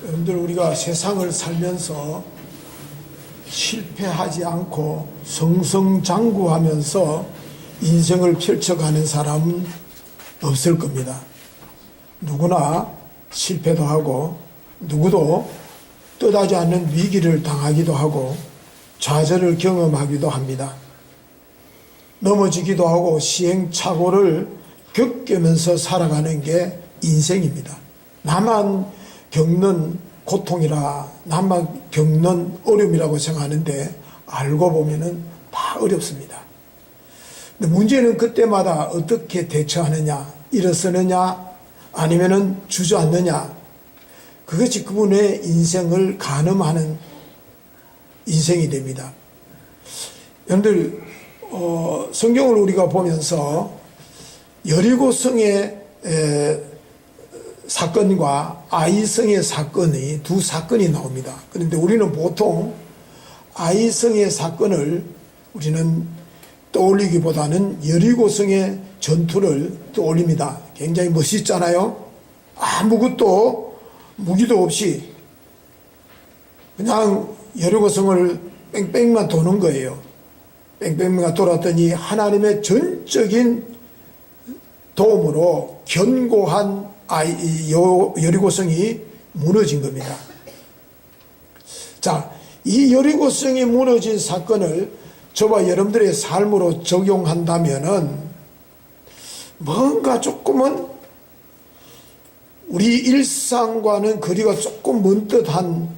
여러분들, 우리가 세상을 살면서 실패하지 않고 승승장구하면서 인생을 펼쳐가는 사람은 없을 겁니다. 누구나 실패도 하고 누구도 뜻하지 않는 위기를 당하기도 하고 좌절을 경험하기도 합니다. 넘어지기도 하고 시행착오를 겪으면서 살아가는 게 인생입니다. 나만 겪는 고통이라, 나만 겪는 어려움이라고 생각하는데 알고 보면은 다 어렵습니다. 근데 문제는 그때마다 어떻게 대처하느냐, 일어서느냐, 아니면은 주저앉느냐, 그것이 그분의 인생을 가늠하는 인생이 됩니다. 여러분들, 성경을 우리가 보면서 여리고성의 사건과 아이성의 사건이 두 사건이 나옵니다. 그런데 우리는 보통 아이성의 사건을 우리는 떠올리기보다는 여리고성의 전투를 떠올립니다. 굉장히 멋있잖아요. 아무것도 무기도 없이 그냥 여리고성을 뺑뺑만 도는 거예요. 뺑뺑만 돌았더니 하나님의 전적인 도움으로 견고한 여리고성이 무너진 겁니다. 자, 이 여리고성이 무너진 사건을 저와 여러분들의 삶으로 적용한다면은 뭔가 조금은 우리 일상과는 거리가 조금 먼 듯한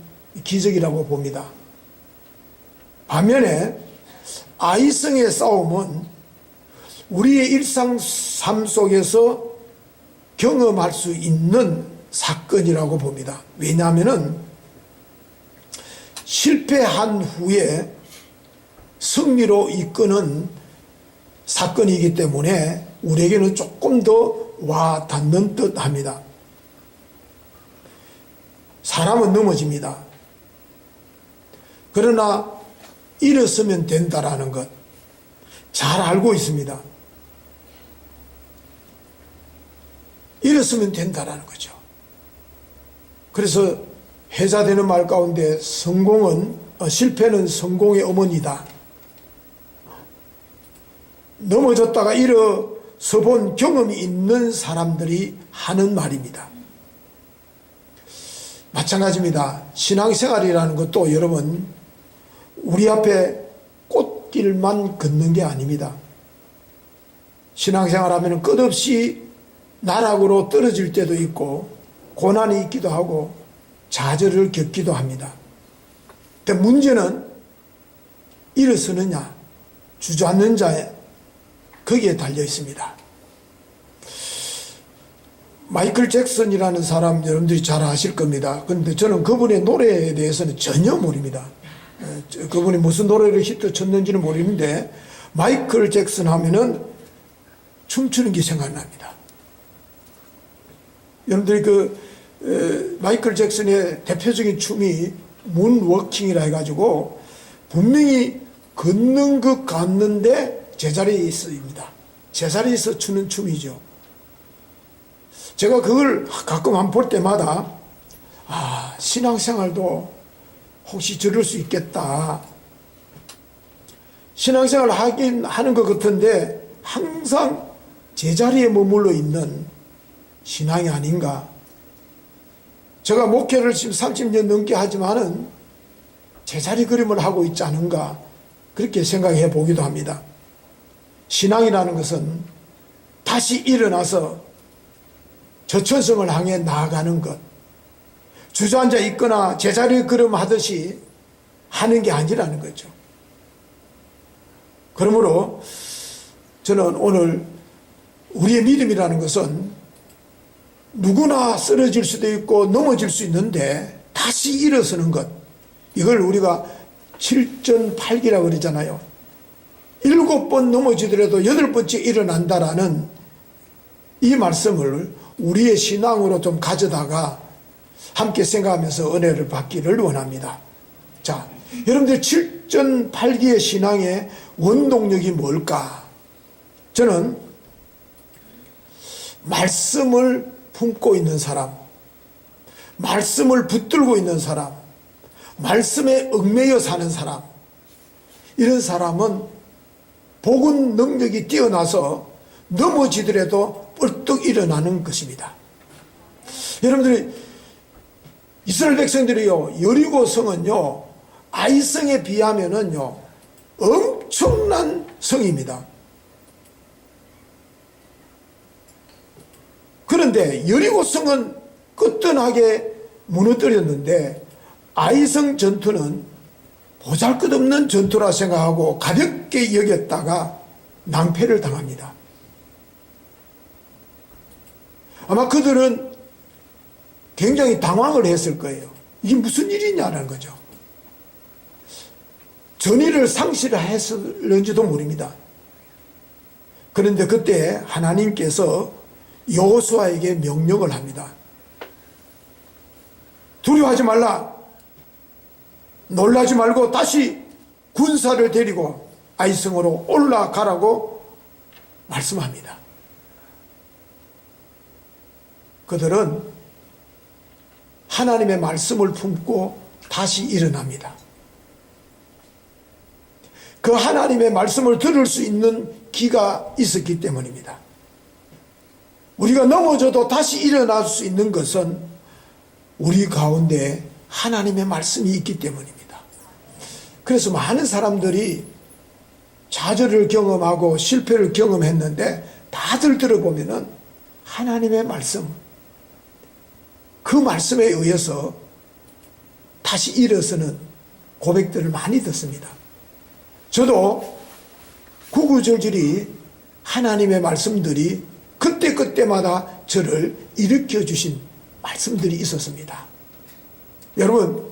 기적이라고 봅니다. 반면에 아이성의 싸움은 우리의 일상 삶 속에서 경험할 수 있는 사건이라고 봅니다. 왜냐하면은 실패한 후에 승리로 이끄는 사건이기 때문에 우리에게는 조금 더 와 닿는 듯 합니다. 사람은 넘어집니다. 그러나 일어서면 된다라는 것 잘 알고 있습니다. 일어서면 된다라는 거죠. 그래서 회자되는 말 가운데 실패는 성공의 어머니다. 넘어졌다가 일어서 본 경험이 있는 사람들이 하는 말입니다. 마찬가지입니다. 신앙생활이라는 것도 여러분, 우리 앞에 꽃길만 걷는 게 아닙니다. 신앙생활 하면 끝없이 나락으로 떨어질 때도 있고 고난이 있기도 하고 좌절을 겪기도 합니다. 근데 문제는 일어서느냐 주저앉는 자에 거기에 달려 있습니다. 마이클 잭슨이라는 사람 여러분들이 잘 아실 겁니다. 그런데 저는 그분의 노래에 대해서는 전혀 모릅니다. 그분이 무슨 노래를 히트 쳤는지는 모르는데 마이클 잭슨 하면은 춤추는 게 생각납니다. 여러분들이 마이클 잭슨의 대표적인 춤이 문워킹이라 해가지고 분명히 걷는 것 같는데 제자리에 있습니다. 제자리에서 추는 춤이죠. 제가 그걸 가끔 한 볼 때마다 신앙생활도 혹시 저럴 수 있겠다. 신앙생활 하긴 하는 것 같은데 항상 제자리에 머물러 있는 신앙이 아닌가. 제가 목회를 지금 30년 넘게 하지만은 제자리 걸음을 하고 있지 않은가, 그렇게 생각해 보기도 합니다. 신앙이라는 것은 다시 일어나서 저천성을 향해 나아가는 것, 주저앉아 있거나 제자리 걸음 하듯이 하는 게 아니라는 거죠. 그러므로 저는 오늘 우리의 믿음이라는 것은 누구나 쓰러질 수도 있고 넘어질 수 있는데 다시 일어서는 것, 이걸 우리가 7전8기라고 그러잖아요. 7번 넘어지더라도 8번째 일어난다라는 이 말씀을 우리의 신앙으로 좀 가져다가 함께 생각하면서 은혜를 받기를 원합니다. 자, 여러분들 7전8기의 신앙의 원동력이 뭘까? 저는 말씀을 품고 있는 사람, 말씀을 붙들고 있는 사람, 말씀에 얽매여 사는 사람, 이런 사람은 복음 능력이 뛰어나서 넘어지더라도 뻘떡 일어나는 것입니다. 여러분들이 이스라엘 백성들이요, 여리고 성은요, 아이성에 비하면은요, 엄청난 성입니다. 그런데 여리고 성은 끄떡하게 무너뜨렸는데 아이성 전투는 보잘것없는 전투라 생각하고 가볍게 여겼다가 낭패를 당합니다. 아마 그들은 굉장히 당황을 했을 거예요. 이게 무슨 일이냐는 거죠. 전의를 상실했을는지도 모릅니다. 그런데 그때 하나님께서 여호수아에게 명령을 합니다. 두려워하지 말라. 놀라지 말고 다시 군사를 데리고 아이성으로 올라가라고 말씀합니다. 그들은 하나님의 말씀을 품고 다시 일어납니다. 그 하나님의 말씀을 들을 수 있는 기가 있었기 때문입니다. 우리가 넘어져도 다시 일어날 수 있는 것은 우리 가운데 하나님의 말씀이 있기 때문입니다. 그래서 많은 사람들이 좌절을 경험하고 실패를 경험했는데 다들 들어보면은 하나님의 말씀, 그 말씀에 의해서 다시 일어서는 고백들을 많이 듣습니다. 저도 구구절절히 하나님의 말씀들이 그때그때마다 저를 일으켜 주신 말씀들이 있었습니다. 여러분,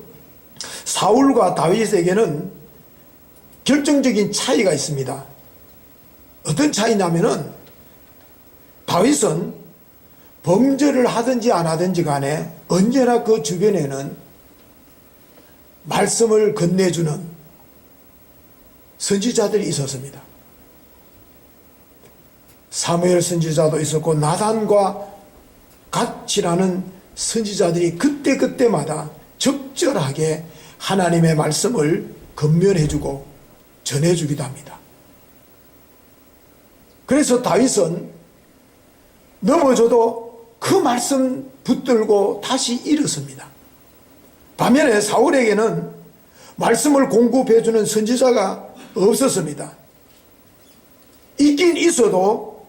사울과 다윗에게는 결정적인 차이가 있습니다. 어떤 차이냐면은 다윗은 범죄를 하든지 안 하든지 간에 언제나 그 주변에는 말씀을 건네주는 선지자들이 있었습니다. 사무엘 선지자도 있었고 나단과 갓이라는 선지자들이 그때그때마다 적절하게 하나님의 말씀을 건면해주고 전해주기도 합니다. 그래서 다윗은 넘어져도 그 말씀 붙들고 다시 일어섭니다. 반면에 사울에게는 말씀을 공급해주는 선지자가 없었습니다. 있긴 있어도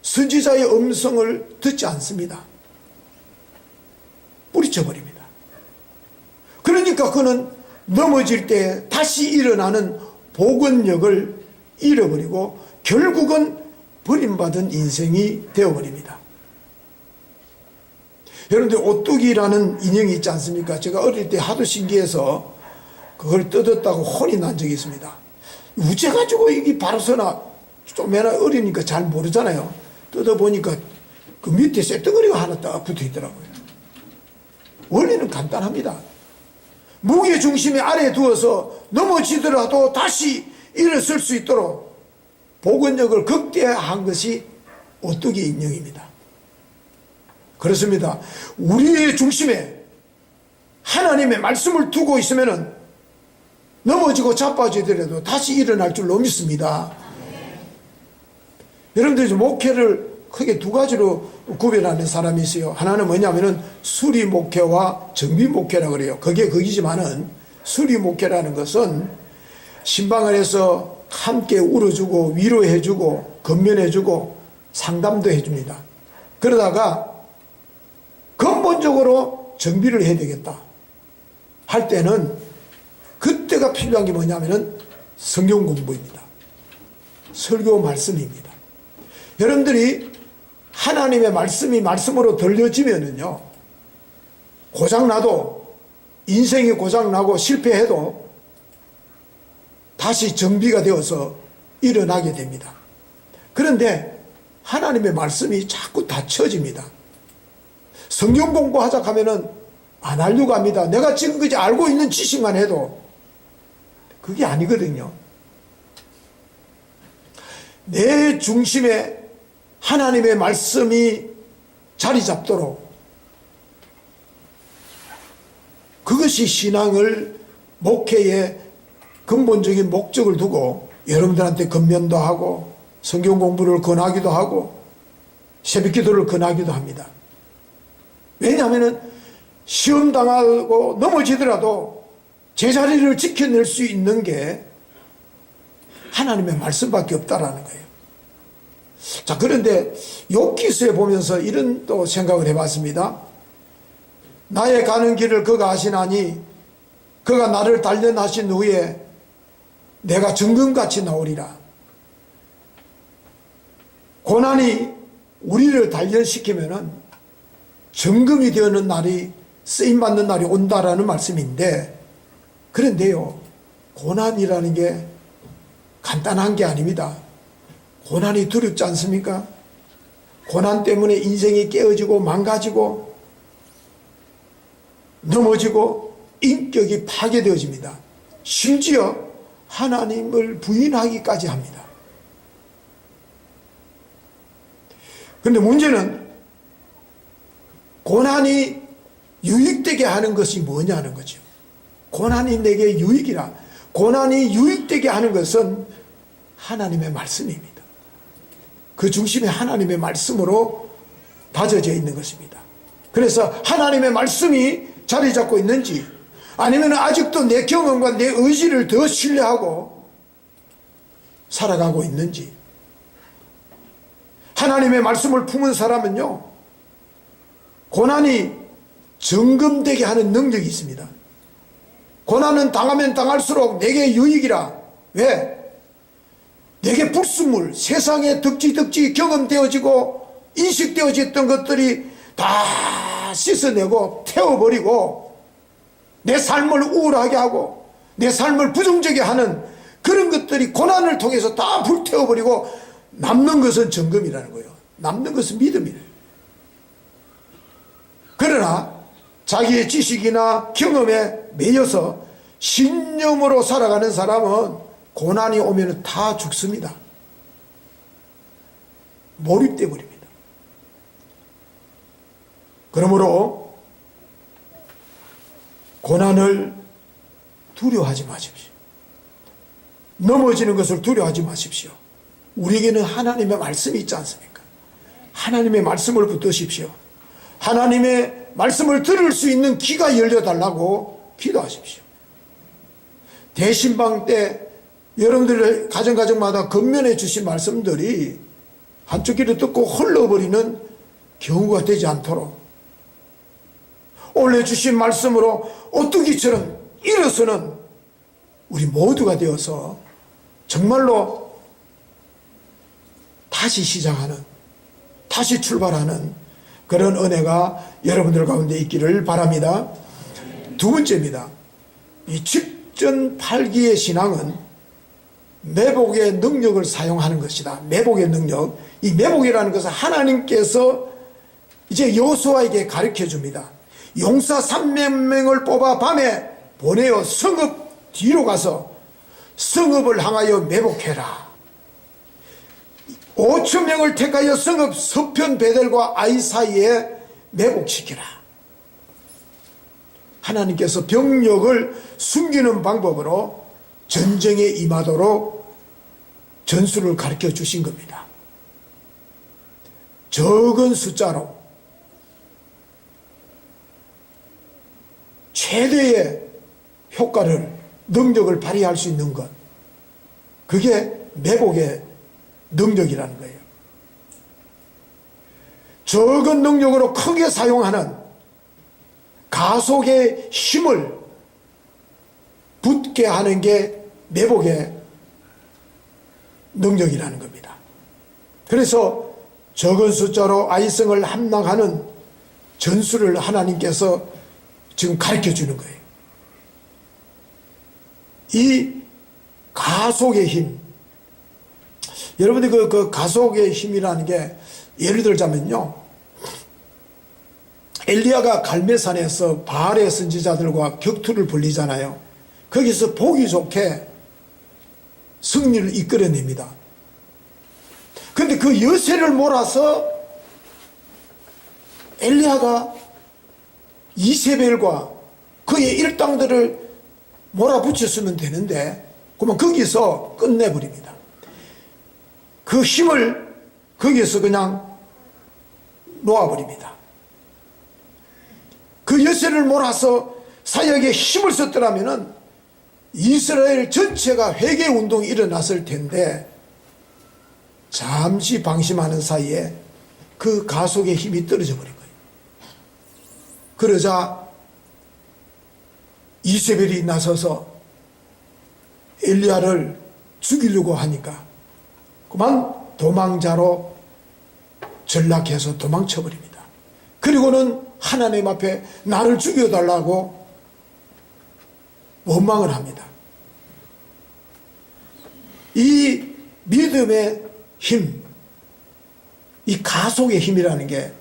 선지자의 음성을 듣지 않습니다. 뿌리쳐버립니다. 그러니까 그는 넘어질 때 다시 일어나는 복원력을 잃어버리고 결국은 버림받은 인생이 되어버립니다. 여러분들 오뚜기라는 인형이 있지 않습니까? 제가 어릴 때 하도 신기해서 그걸 뜯었다고 혼이 난 적이 있습니다. 우째 가지고 이게 바로 서나 좀 애나 어리니까 잘 모르잖아요. 뜯어보니까 그 밑에 쇳덩어리가 하나 딱 붙어 있더라고요. 원리는 간단합니다. 무게 중심의 아래에 두어서 넘어지더라도 다시 일어설 수 있도록 복원력을 극대화한 것이 오뚜기 인형입니다. 그렇습니다. 우리의 중심에 하나님의 말씀을 두고 있으면은 넘어지고 자빠지더라도 다시 일어날 줄로 믿습니다. 여러분들이 목회를 크게 두 가지로 구별하는 사람이 있어요. 하나는 뭐냐면은 수리 목회와 정비 목회라고 그래요. 그게 거기지만은 수리 목회라는 것은 신방을 해서 함께 울어주고 위로해주고 건면해주고 상담도 해줍니다. 그러다가 근본적으로 정비를 해야 되겠다 할 때는 그때가 필요한 게 뭐냐면은 성경 공부입니다. 설교 말씀입니다. 여러분들이 하나님의 말씀이 말씀으로 들려지면은요, 고장나도, 인생이 고장나고 실패해도 다시 정비가 되어서 일어나게 됩니다. 그런데 하나님의 말씀이 자꾸 닫혀집니다. 성경 공부하자 하면은 안 하려고 합니다. 내가 지금까지 알고 있는 지식만 해도 그게 아니거든요. 내 중심에 하나님의 말씀이 자리 잡도록 그것이 신앙을, 목회의 근본적인 목적을 두고 여러분들한테 건면도 하고 성경 공부를 권하기도 하고 새벽 기도를 권하기도 합니다. 왜냐하면 시험 당하고 넘어지더라도 제자리를 지켜낼 수 있는 게 하나님의 말씀밖에 없다라는 거예요. 자, 그런데 욥기서에 보면서 이런 또 생각을 해봤습니다. 나의 가는 길을 그가 아시나니 그가 나를 단련하신 후에 내가 정금같이 나오리라. 고난이 우리를 단련시키면은 정금이 되는 날이, 쓰임받는 날이 온다라는 말씀인데, 그런데요, 고난이라는 게 간단한 게 아닙니다. 고난이 두렵지 않습니까? 고난 때문에 인생이 깨어지고 망가지고 넘어지고 인격이 파괴되어집니다. 심지어 하나님을 부인하기까지 합니다. 그런데 문제는 고난이 유익되게 하는 것이 뭐냐는 거죠. 고난이 내게 유익이라. 고난이 유익되게 하는 것은 하나님의 말씀입니다. 그 중심에 하나님의 말씀으로 다져져 있는 것입니다. 그래서 하나님의 말씀이 자리 잡고 있는지, 아니면 아직도 내 경험과 내 의지를 더 신뢰하고 살아가고 있는지. 하나님의 말씀을 품은 사람은요, 고난이 정금되게 하는 능력이 있습니다. 고난은 당하면 당할수록 내게 유익이라. 왜? 내게 불순물, 세상에 덕지덕지 경험되어지고 인식되어졌던 것들이 다 씻어내고 태워버리고 내 삶을 우울하게 하고 내 삶을 부정적이게 하는 그런 것들이 고난을 통해서 다 불태워버리고 남는 것은 정금이라는 거예요. 남는 것은 믿음이래요. 그러나 자기의 지식이나 경험에 매여서 신념으로 살아가는 사람은 고난이 오면 다 죽습니다. 몰입돼 버립니다. 그러므로 고난을 두려워하지 마십시오. 넘어지는 것을 두려워하지 마십시오. 우리에게는 하나님의 말씀이 있지 않습니까? 하나님의 말씀을 붙드십시오. 하나님의 말씀을 들을 수 있는 귀가 열려달라고 기도하십시오. 대신방 때 여러분들 가정마다 건면해 주신 말씀들이 한쪽 귀를 듣고 흘러버리는 경우가 되지 않도록 올려주신 말씀으로 오뚜기처럼 일어서는 우리 모두가 되어서 정말로 다시 시작하는, 다시 출발하는 그런 은혜가 여러분들 가운데 있기를 바랍니다. 두 번째입니다. 이 직전팔기의 신앙은 매복의 능력을 사용하는 것이다. 매복의 능력. 이 매복이라는 것은 하나님께서 이제 여호수아에게 가르쳐 줍니다. 용사 300명을 뽑아 밤에 보내어 성읍 뒤로 가서 성읍을 향하여 매복해라. 5,000명을 택하여 성읍 서편 베델과 아이 사이에 매복시키라. 하나님께서 병력을 숨기는 방법으로 전쟁에 임하도록 전술을 가르쳐 주신 겁니다. 적은 숫자로 최대의 효과를, 능력을 발휘할 수 있는 것, 그게 매복의 능력이라는 거예요. 적은 능력으로 크게 사용하는 가속의 힘을 붙게 하는 게 매복의 능력이라는 겁니다. 그래서 적은 숫자로 아이성을 함락하는 전술을 하나님께서 지금 가르쳐 주는 거예요. 이 가속의 힘, 여러분들 그 가속의 힘이라는 게 예를 들자면요, 엘리야가 갈멜산에서 바알의 선지자들과 격투를 벌이잖아요. 거기서 보기 좋게 승리를 이끌어냅니다. 그런데 그 여세를 몰아서 엘리야가 이세벨과 그의 일당들을 몰아붙였으면 되는데 그러면 거기서 끝내버립니다. 그 힘을 거기에서 그냥 놓아버립니다. 그 여세를 몰아서 사역에 힘을 썼더라면 이스라엘 전체가 회개운동이 일어났을 텐데 잠시 방심하는 사이에 그 가속의 힘이 떨어져 버린 거예요. 그러자 이세벨이 나서서 엘리야를 죽이려고 하니까 그만 도망자로 전락해서 도망쳐버립니다. 그리고는 하나님 앞에 나를 죽여달라고 원망을 합니다. 이 믿음의 힘, 이 가속의 힘이라는 게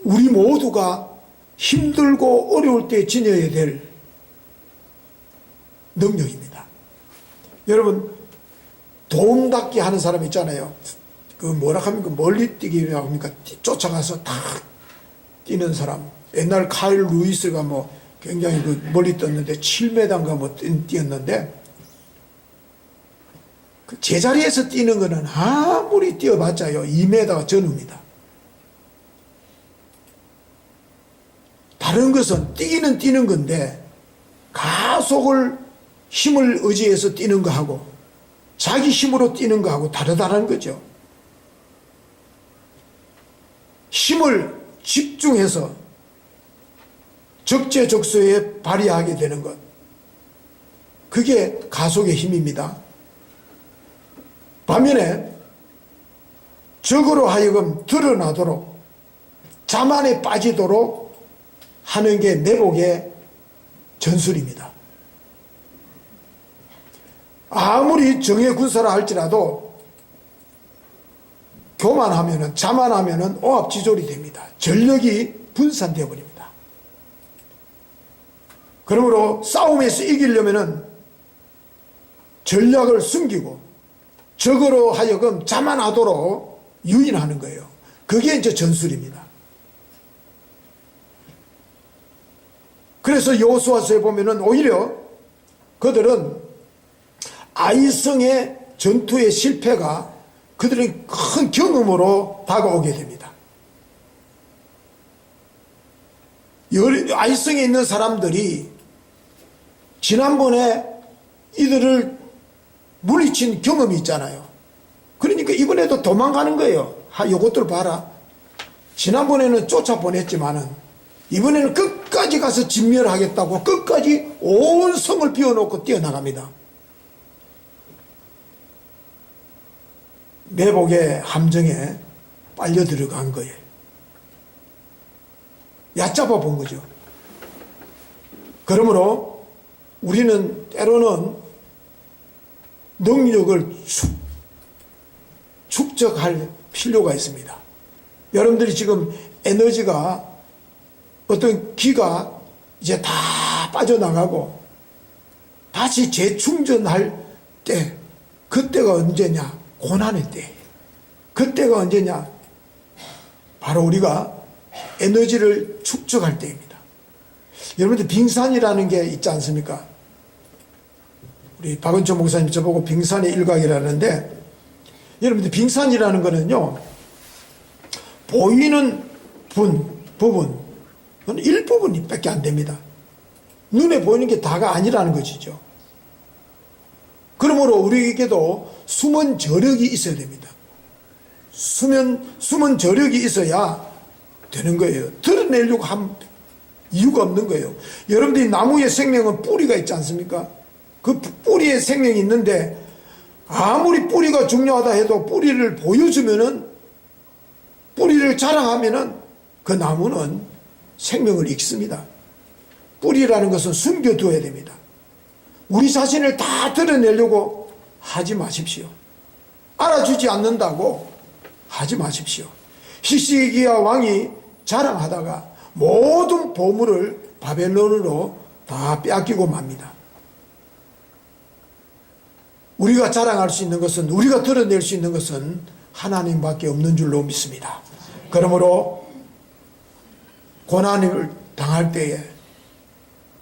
우리 모두가 힘들고 어려울 때 지녀야 될 능력입니다. 여러분, 도움닫기 하는 사람 있잖아요. 그 뭐라 합니까? 멀리 뛰기라고 합니까? 쫓아가서 탁 뛰는 사람. 옛날 카일 루이스가 뭐 굉장히 그 멀리 뛰었는데 7m인가 뭐 뛰었는데 그 제자리에서 뛰는 거는 아무리 뛰어봤자요 2m가 전후입니다. 다른 것은 뛰기는 뛰는 건데 가속을 힘을 의지해서 뛰는 거하고 자기 힘으로 뛰는 거하고 다르다는 거죠. 힘을 집중해서 적재적소에 발휘하게 되는 것, 그게 가속의 힘입니다. 반면에 적으로 하여금 드러나도록 자만에 빠지도록 하는 게 내복의 전술입니다. 아무리 정예 군사라 할지라도 교만하면은 자만하면은 오합지졸이 됩니다. 전력이 분산되어 버립니다. 그러므로 싸움에서 이기려면은 전략을 숨기고 적으로 하여금 자만하도록 유인하는 거예요. 그게 이제 전술입니다. 그래서 여호수아서에 보면은 오히려 그들은 아이성의 전투의 실패가 그들의 큰 경험으로 다가오게 됩니다. 아이성에 있는 사람들이 지난번에 이들을 물리친 경험이 있잖아요. 그러니까 이번에도 도망가는 거예요. 요것들 봐라. 지난번에는 쫓아보냈지만은 이번에는 끝까지 가서 진멸하겠다고 끝까지 온 성을 비워놓고 뛰어나갑니다. 매복의 함정에 빨려 들어간 거예요. 얕잡아 본 거죠. 그러므로 우리는 때로는 능력을 축적할 필요가 있습니다. 여러분들이 지금 에너지가 어떤 기가 이제 다 빠져나가고 다시 재충전할 때, 그때가 언제냐? 고난의 때. 그때가 언제냐? 바로 우리가 에너지를 축적할 때입니다. 여러분들 빙산이라는 게 있지 않습니까? 우리 박은초 목사님 저보고 빙산의 일각이라는데, 여러분들 빙산이라는 거는요, 보이는 부분, 일부분이 밖에 안 됩니다. 눈에 보이는 게 다가 아니라는 것이죠. 그러므로 우리에게도 숨은 저력이 있어야 됩니다. 숨은 저력이 있어야 되는 거예요. 드러내려고 한 이유가 없는 거예요. 여러분들이 나무의 생명은 뿌리가 있지 않습니까? 그 뿌리에 생명이 있는데 아무리 뿌리가 중요하다 해도 뿌리를 보여주면은, 뿌리를 자랑하면은 그 나무는 생명을 잃습니다. 뿌리라는 것은 숨겨두어야 됩니다. 우리 자신을 다 드러내려고 하지 마십시오. 알아주지 않는다고 하지 마십시오. 히스기야 왕이 자랑하다가 모든 보물을 바벨론으로 다 빼앗기고 맙니다. 우리가 자랑할 수 있는 것은, 우리가 드러낼 수 있는 것은 하나님밖에 없는 줄로 믿습니다. 그러므로 고난을 당할 때에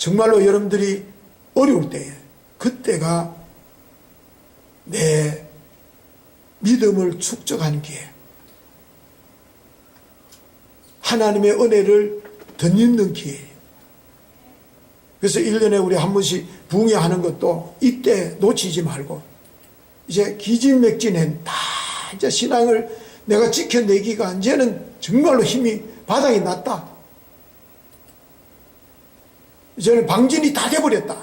정말로 여러분들이 어려울 때에 그때가 내 믿음을 축적하는 기회, 하나님의 은혜를 덧입는 기회예요. 그래서 1년에 우리 한 번씩 부흥회하는 것도 이때 놓치지 말고 이제 기진맥진한 다 이제 신앙을 내가 지켜내기가 이제는 정말로 힘이 바닥이 났다. 이제는 방진이 다 돼버렸다.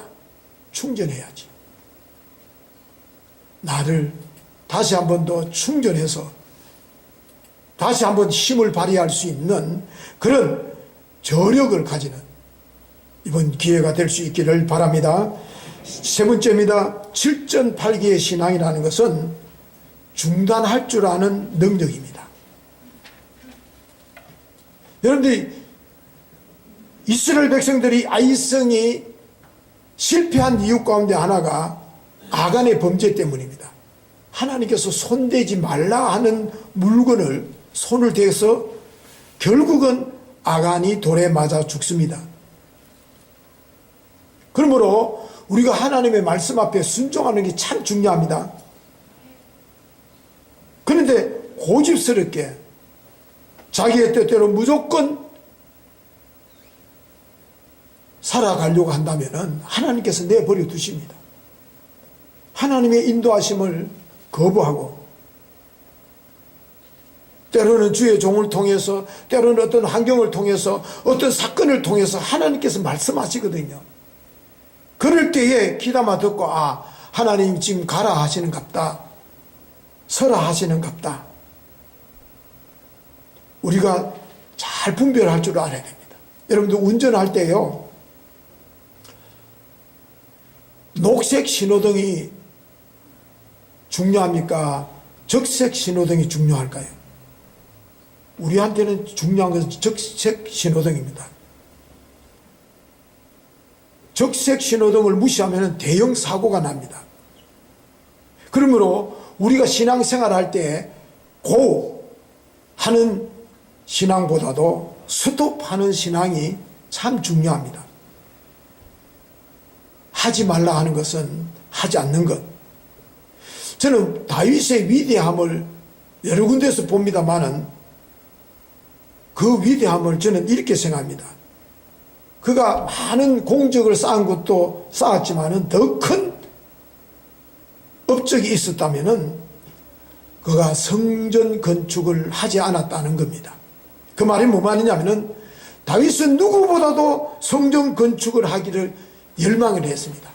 충전해야지. 나를 다시 한 번 더 충전해서 다시 한 번 힘을 발휘할 수 있는 그런 저력을 가지는 이번 기회가 될 수 있기를 바랍니다. 세 번째입니다. 7전8기의 신앙이라는 것은 중단할 줄 아는 능력입니다. 여러분들이 이스라엘 백성들이 아이성이 실패한 이유 가운데 하나가 아간의 범죄 때문입니다. 하나님께서 손대지 말라 하는 물건을 손을 대서 결국은 아간이 돌에 맞아 죽습니다. 그러므로 우리가 하나님의 말씀 앞에 순종하는 게 참 중요합니다. 그런데 고집스럽게 자기의 뜻대로 무조건 살아가려고 한다면 하나님께서 내버려 두십니다. 하나님의 인도하심을 거부하고 때로는 주의 종을 통해서, 때로는 어떤 환경을 통해서, 어떤 사건을 통해서 하나님께서 말씀하시거든요. 그럴 때에 귀담아 듣고 하나님 지금 가라 하시는갑다, 서라 하시는갑다. 우리가 잘 분별할 줄 알아야 됩니다. 여러분들 운전할 때요, 녹색 신호등이 중요합니까? 적색 신호등이 중요할까요? 우리한테는 중요한 것은 적색 신호등입니다. 적색 신호등을 무시하면 대형 사고가 납니다. 그러므로 우리가 신앙생활 할 때 고 하는 신앙보다도 스톱하는 신앙이 참 중요합니다. 하지 말라 하는 것은 하지 않는 것. 저는 다윗의 위대함을 여러 군데에서 봅니다마는 그 위대함을 저는 이렇게 생각합니다. 그가 많은 공적을 쌓은 것도 쌓았지만은 더 큰 업적이 있었다면은 그가 성전 건축을 하지 않았다는 겁니다. 그 말이 뭐 말이냐면은 다윗은 누구보다도 성전 건축을 하기를 열망을 했습니다.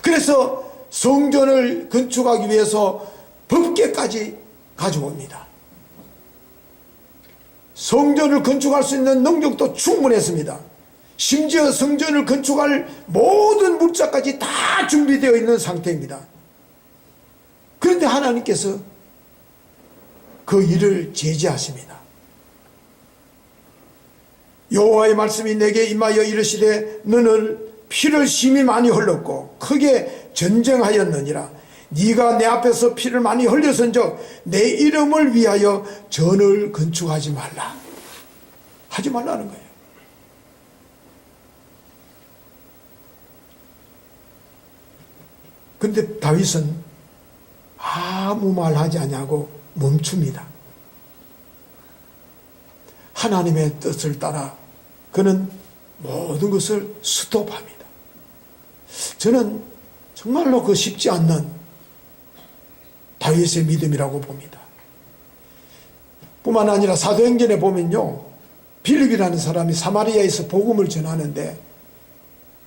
그래서 성전을 건축하기 위해서 법궤까지 가져옵니다. 성전을 건축할 수 있는 능력도 충분했습니다. 심지어 성전을 건축할 모든 물자까지 다 준비되어 있는 상태입니다. 그런데 하나님께서 그 일을 제지하십니다. 여호와의 말씀이 내게 임하여 이르시되 너는 피를 심히 많이 흘렸고 크게 전쟁하였느니라. 네가 내 앞에서 피를 많이 흘렸은즉 내 이름을 위하여 전을 건축하지 말라. 하지 말라는 거예요. 근데 다윗은 아무 말 하지 않냐고 멈춥니다. 하나님의 뜻을 따라 그는 모든 것을 스톱합니다. 저는 정말로 그 쉽지 않는 다윗의 믿음이라고 봅니다. 뿐만 아니라 사도행전에 보면요, 빌립이라는 사람이 사마리아에서 복음을 전하는데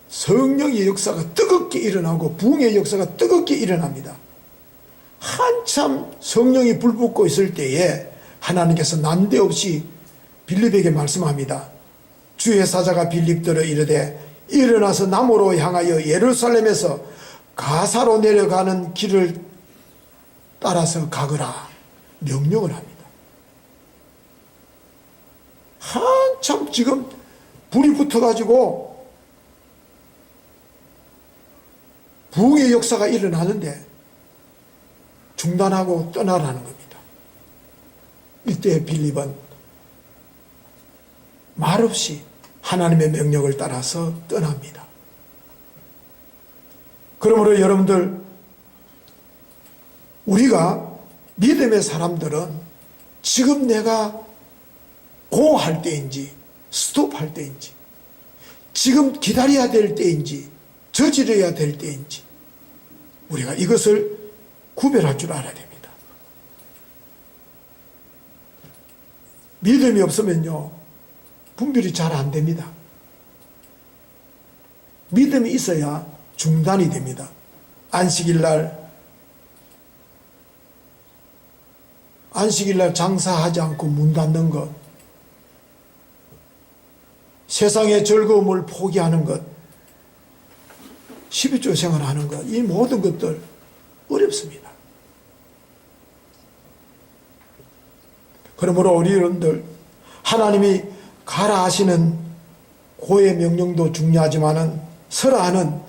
성령의 역사가 뜨겁게 일어나고 부흥의 역사가 뜨겁게 일어납니다. 한참 성령이 불붙고 있을 때에 하나님께서 난데없이 빌립에게 말씀합니다. 주의 사자가 빌립들어 이르되 일어나서 남으로 향하여 예루살렘에서 가사로 내려가는 길을 따라서 가거라 명령을 합니다. 한참 지금 불이 붙어가지고 부흥의 역사가 일어나는데 중단하고 떠나라는 겁니다. 이때 빌립은 말없이 하나님의 명령을 따라서 떠납니다. 그러므로 여러분들, 우리가 믿음의 사람들은 지금 내가 고할 때인지 스톱할 때인지, 지금 기다려야 될 때인지 저지러야 될 때인지, 우리가 이것을 구별할 줄 알아야 됩니다. 믿음이 없으면요, 분별이 잘 안 됩니다. 믿음이 있어야 중단이 됩니다. 안식일날 장사하지 않고 문 닫는 것, 세상의 즐거움을 포기하는 것, 12조 생활하는 것, 이 모든 것들 어렵습니다. 그러므로 우리 여러분들, 하나님이 가라 하시는 고의 명령도 중요하지만은 서라 하는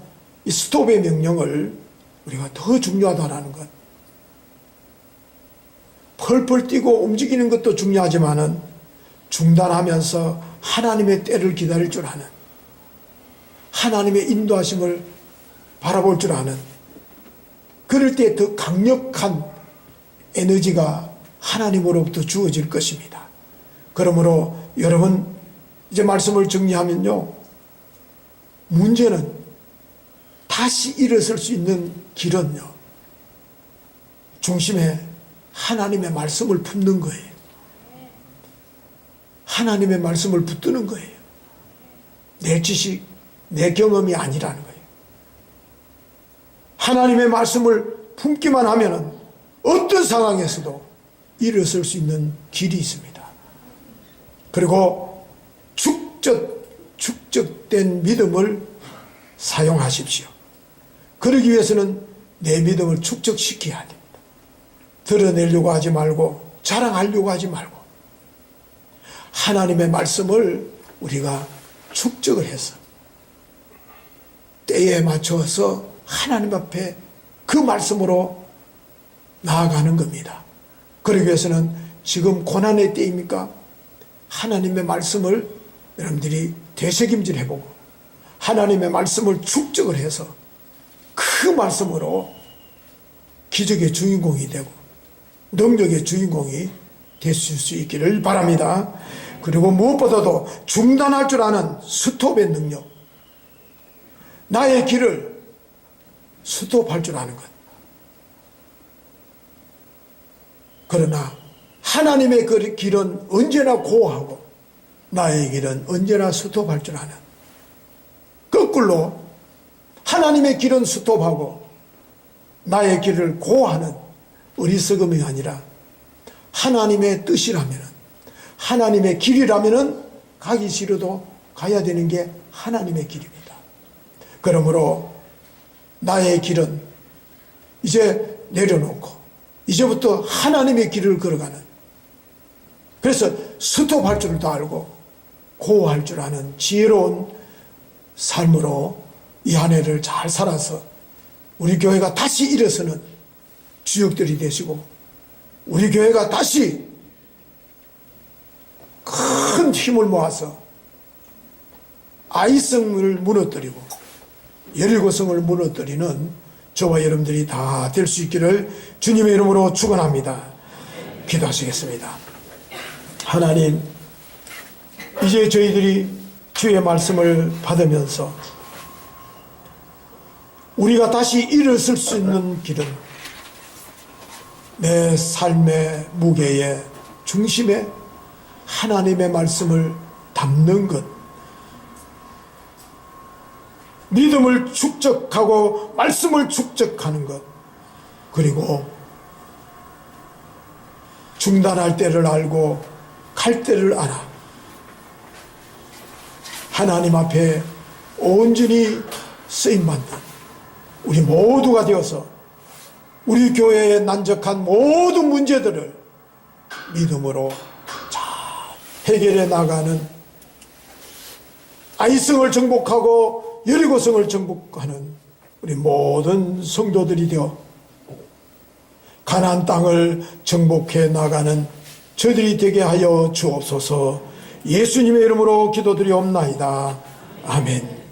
이 스톱의 명령을 우리가 더 중요하다라는 것. 펄펄 뛰고 움직이는 것도 중요하지만은 중단하면서 하나님의 때를 기다릴 줄 아는, 하나님의 인도하심을 바라볼 줄 아는, 그럴 때 더 강력한 에너지가 하나님으로부터 주어질 것입니다. 그러므로 여러분, 이제 말씀을 정리하면요, 문제는 다시 일어설 수 있는 길은요, 중심에 하나님의 말씀을 품는 거예요. 하나님의 말씀을 붙드는 거예요. 내 지식, 내 경험이 아니라는 거예요. 하나님의 말씀을 품기만 하면은 어떤 상황에서도 일어설 수 있는 길이 있습니다. 그리고 축적된 믿음을 사용하십시오. 그러기 위해서는 내 믿음을 축적시켜야 됩니다. 드러내려고 하지 말고, 자랑하려고 하지 말고, 하나님의 말씀을 우리가 축적을 해서 때에 맞춰서 하나님 앞에 그 말씀으로 나아가는 겁니다. 그러기 위해서는 지금 고난의 때입니까? 하나님의 말씀을 여러분들이 되새김질 해보고 하나님의 말씀을 축적을 해서 그 말씀으로 기적의 주인공이 되고 능력의 주인공이 되실 수 있기를 바랍니다. 그리고 무엇보다도 중단할 줄 아는 스톱의 능력, 나의 길을 스톱할 줄 아는 것. 그러나 하나님의 그 길은 언제나 고하고 나의 길은 언제나 스톱할 줄 아는, 거꾸로 하나님의 길은 스톱하고 나의 길을 고하는 어리석음이 아니라 하나님의 뜻이라면, 하나님의 길이라면 가기 싫어도 가야 되는 게 하나님의 길입니다. 그러므로 나의 길은 이제 내려놓고 이제부터 하나님의 길을 걸어가는, 그래서 스톱할 줄도 알고 고할 줄 아는 지혜로운 삶으로 이 한 해를 잘 살아서 우리 교회가 다시 일어서는 주역들이 되시고, 우리 교회가 다시 큰 힘을 모아서 아이성을 무너뜨리고 여리고성을 무너뜨리는 저와 여러분들이 다 될 수 있기를 주님의 이름으로 축원합니다. 기도하시겠습니다. 하나님, 이제 저희들이 주의 말씀을 받으면서 우리가 다시 일어설 수 있는 길은 내 삶의 무게의 중심에 하나님의 말씀을 담는 것, 믿음을 축적하고 말씀을 축적하는 것, 그리고 중단할 때를 알고 갈 때를 알아 하나님 앞에 온전히 쓰임받는 우리 모두가 되어서 우리 교회에 난적한 모든 문제들을 믿음으로 잘 해결해 나가는, 아이성을 정복하고 여리고성을 정복하는 우리 모든 성도들이 되어 가나안 땅을 정복해 나가는 저들이 되게 하여 주옵소서. 예수님의 이름으로 기도드리옵나이다. 아멘.